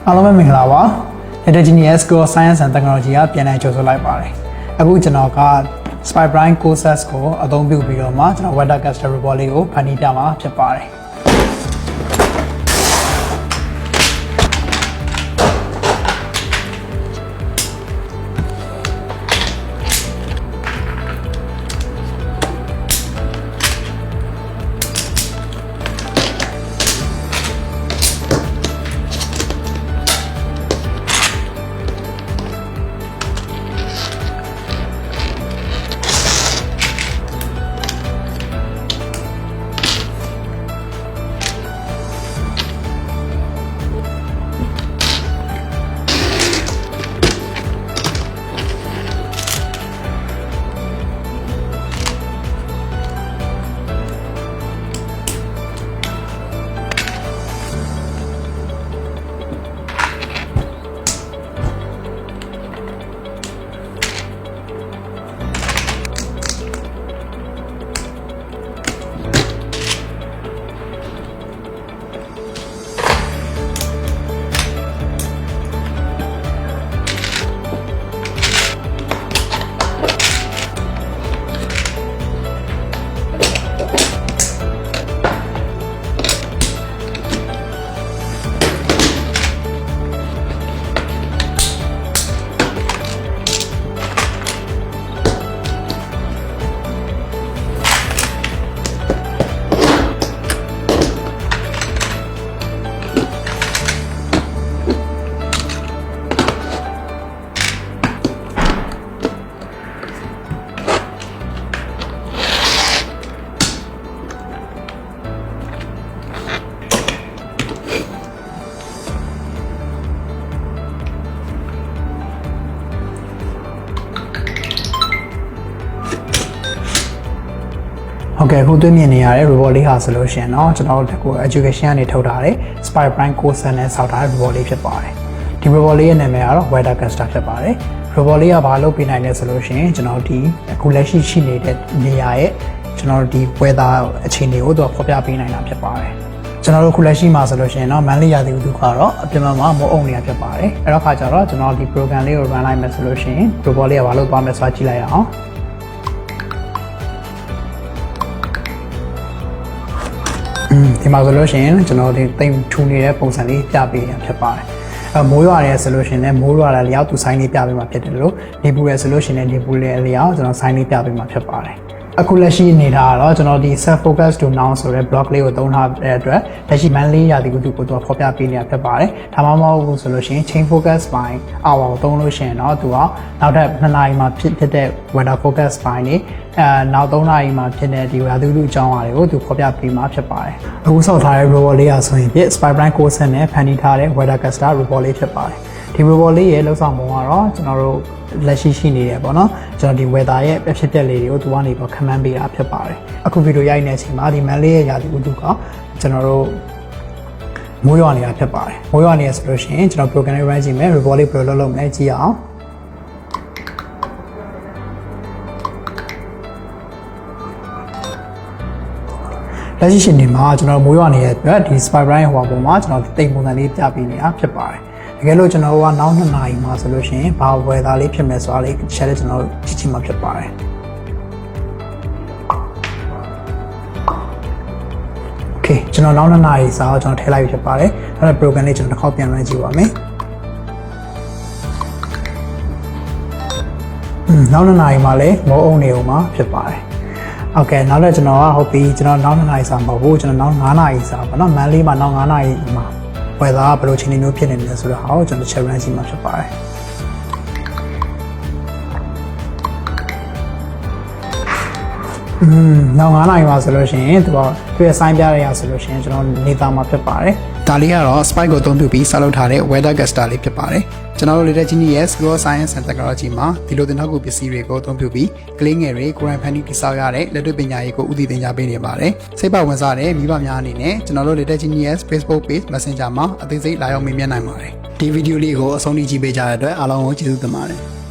အားလုံးပဲမင်္ဂလာပါ Heterogeneous Core Science and Technology ကပြန်လည်ကြိုဆိုလိုက်ပါတယ်အခုကျွန်တော်က Spy Prime Courses ကိုအသုံးပြုပြီးတော့မှကျွန်တော် Weathercaster report လေးကိုဖန်တီးပြမှာဖြစ်ပါတယ်Okay ခုတွေ့မြင်နေရတဲ့ report လေးဟာဆိုလို့ရှိရင်เนาะကျွန်တော်တို့ကို education ကနေထုတ်ထားတဲ့ Spy Prime course နဲ့ဆောက်ထားတဲ့ report လေးဖြစ်ပါတယ်ဒီ report လေးရဲ့နာမည်ကတော့ Weathercaster ဖြစ်ပါတယ် report လေးကဘာလုပ်ပေးနိုင်လဲဆိုလို့ရှိရင်ကျွန်တော်ဒီအခုလက်ရှိနေတဲ့နေရာရဲ့ကျွန်တော်ဒီ weather အခြေအနေကိုသူဖော်ပြပေးနိုင်တာဖြစ်ပါတယ်ကျွန်တော်တို့ခုလက်ရှိမှာဆိုလို့ရှိရင်เนาะ Mandalay ရာသီဥတုကတော့အပြင်မှာမိုးအုံနေတာဖြစ်ပါတယ်အဲ့တော့ခါကျတော့ကျွန်တော်ဒီ program လေးကို run လိုက်မယ်ဆိုလို့ရှိရင် report လေးကဘာလုပ်သွားမလဲဆိုတာကြည့်လိုက်အောင်ဒီမှာဆိုလို့ရှိရင်ကျွန်တော်ဒီတိမ်ထူနေတဲ့ပုံစံလေးပြပေးရဖြစ်ပါတယ်မိုးရွာရဲဆိုလို့ရှိရင်လည်းမိုးရွာတဲ့လျောက်သူဆိုင်းလေးပြပေးမှာဖြစ်တယ်လို့နေပူရဲဆိုလို့ရှိရင်လည်းနေပူရဲလျောက်ကျွန်တော်ဆိုင်းလေးပြပေးမှာဖြစ်ပါတယ်အခုလက်ရှိနေတာကတော့ကျွန်တော်ဒီ self focus to noun ဆိုတဲ့ block လေးကိုသုံးထားတဲ့အတွက်လက်ရှိ Mandalay ရာသီဥတုကိုသူဖော်ပြပေးနေတာဖြစ်ပါတယ်ဒါမှမဟုတ်ဘူးဆိုလို့ရှိရင် chain focus ပိုင်း hour ကိုသုံးလို့ရှိရင်တော့သူကနောက်ထပ်2နာရီမှာဖြစ်တဲ့ weather focus ပိုင်းနေနောက်3နာရီမှာဖြစ်တဲ့ဒီရာသီဥတုအကြောင်းအရာတွေကိုသူဖော်ပြပေးမှာဖြစ်ပါတယ်အခုဆောက်ထားတဲ့ report လေးอ่ะဆိုရင် Spy Prime course နဲ့ဖန်တီးထားတဲ့ Weathercaster report လေးဖြစ်ပါတယ်ဒီ report လေးရဲ့လောက်ဆောင်ပုံကတော့ကျွန်တော်တို့လက်ရှိနေတယ်ပေါ့နော်ကျွန်တော်ဒီ weather ရဲ့အဖြစ်အပျက်လေးတွေကိုသူကနေပေါ့ comment ပေးတာဖြစ်ပါတယ်အခုဗီဒီယိုရိုက်နေတဲ့အချိန်မှာဒီ Mandalay ရဲ့ရာသီဥတုကကျွန်တော်တို့မိုးရွာနေတာဖြစ်ပါတယ်မိုးရွာနေရဆိုလို့ရှိရင်ကျွန်တော် program လေး run ကြည့်မယ် report လေးဘယ်လိုလုပ်မလဲကြည့်အောင်လက်ရှိရှင်နေမှာကျွန်တော်မိုးရွာနေတဲ့အတွက်ဒီ Spy Prime ဟိုပုံမှာကျွန်တော်တိမ်ပုံစံလေးပြပေးနေတာဖြစ်ပါတယ်တကယ်လို့ကျွန်တော်ကနောက်2နာရီမှာဆိုလို့ရှိရင်ဘာ weather လေးဖြစ်မယ်ဆိုတာလေးချက်လေးကျွန်တော်ကြည့်ချင်မှာဖြစ်ပါတယ် Okay ကျွန်တော်နောက်2နာရီစာကိုကျွန်တော်ထည့်လိုက်ဖြစ်ပါတယ်အဲ့ဒါ program လေးကျွန်တော်တစ်ခေါက်ပြန် run ကြည့်ပါမယ်နောက်2နာရီမှာလည်းမိုးအုံနေအောင်မှာဖြစ်ပါတယ်Okay နောက်လည်းကျွန်တော်ကဟုတ်ပြီကျွန်တော်နောက်2နာရီစာမဟုတ်ဘူးကျွန်တော်နောက်9နာရီစာပေါ့နော် Mandalay မှာနောက်9နာရီမှာweather ဘယ်လိုအခြေအနေမျိုးဖြစ်နေလဲဆိုတော့ဟာကျွန်တော် challenge စီမှာဖြစ်ပါတယ်နောက်9နာရီမှာဆိုလို့ရှိရင်သူကသူရဲ့ sign ပြရရဆိုလို့ရှိရင်ကျွန်တော်နေသားမှာဖြစ်ပါတယ်ဒါလေးကတော့ spike ကိုအသုံးပြုပြီးဆောက်လုပ်ထားတဲ့ Weathercaster လေးဖြစ်ပါတယ်ကျွန်တော်တို့ Heterogeneous Core Science and Technology မှာဒီလိုသင်ထောက်ကူပစ္စည်းတွေကိုအသုံးပြုပြီးကလေးငယ်တွေကိုယ်တိုင်ဖန်တီးတည်ဆောက်ရတဲ့လက်တွေ့ပညာရေးကိုဦးတည်သင်ကြားပေးနေပါတယ်စိတ်ပါဝင်စားတဲ့မိဘများအနေနဲ့ကျွန်တော်တို့ Heterogeneous Facebook Page Messenger မှာအသေးစိတ်လာရောက်မေးမြန်းနိုင်ပါတယ်ဒီဗီဒီယိုလေးကိုအဆုံးထိကြည့်ပေးကြတဲ့အတွက်အားလုံးကိုကျေးဇူးတင်ပါတယ်